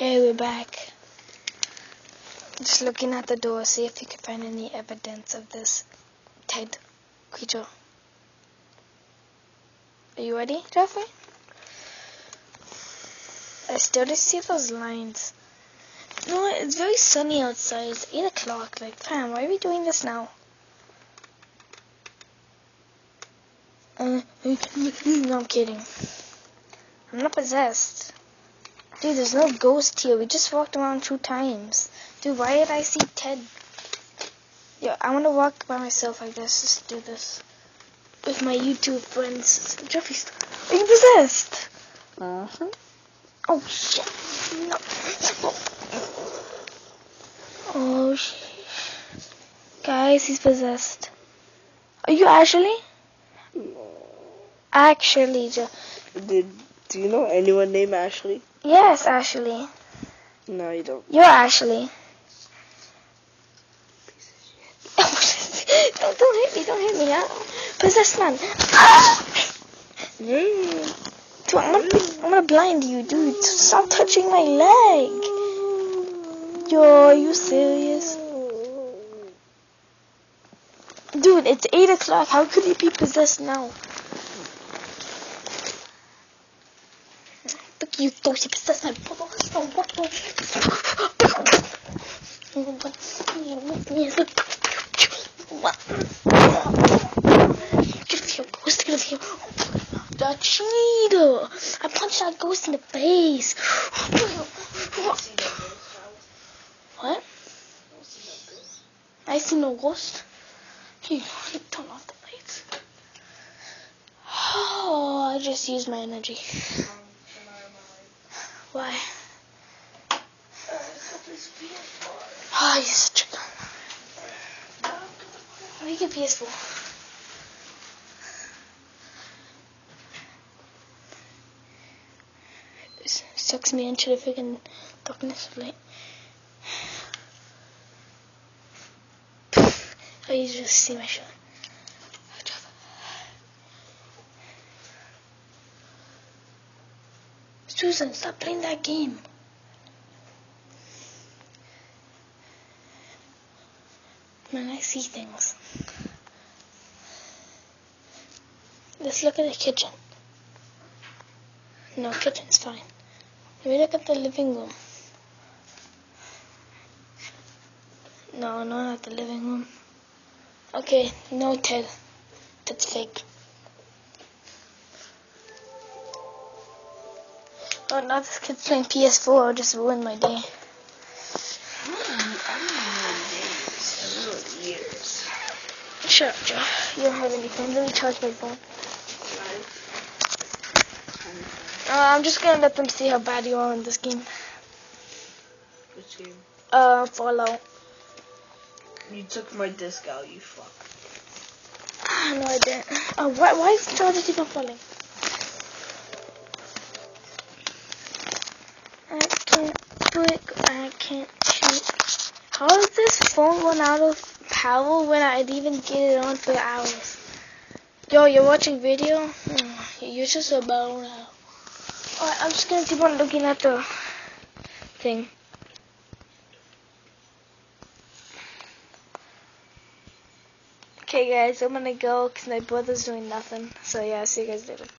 Okay, we're back. Just looking at the door, see if you can find any evidence of this Ted creature. Are you ready, Jeffrey? I still didn't see those lines. No, it's very sunny outside. It's 8 o'clock. Like, fam, why are we doing this now? No, I'm kidding. I'm not possessed. Dude, there's no ghost here. We just walked around 2 times. Dude, why did I see Ted? Yo, I want to walk by myself, I guess. Just do this. With my YouTube friends. Jeffrey, are you possessed? Uh-huh. Oh, shit. No. Oh, shit. Guys, he's possessed. Are you actually? Actually, Do you know anyone named Ashley? Yes, Ashley. No, you don't. You're Ashley. Don't hit me, don't hit me. Possessed man. Dude, I'm gonna blind you, dude. Stop touching my leg. Yo, are you serious? Dude, it's 8 o'clock. How could he be possessed now? Look, you ghosty possessed man. The cheater! I punched that ghost in the face. What? I see no ghost. Here, turn off the lights. Oh, I just used my energy. Why? Oh, you're such a gun. Why you get PS4? This sucks me into the freaking darkness of light. Oh, you just see my shot. Susan, stop playing that game. Man, I see things. Let's look at the kitchen. No, kitchen's fine. Let me look at the living room. No, not the living room. Okay, no Ted. That's fake. Oh, now this kid's playing PS4. I'll just ruin my day. Shut up, Joe. You don't have anything. Let me charge my phone. I'm just gonna let them see how bad you are in this game. Which game? Fallout. You took my disc out, you fuck. No, I didn't. Oh, why is the charger keep on falling? I can't click. I can't shoot. How is this phone run out of power when I'd even get it on for hours? Yo, you're watching video? You're just a bow now. Alright, I'm just gonna keep on looking at the thing. Okay guys, I'm gonna go because my brother's doing nothing. So yeah, see you guys later.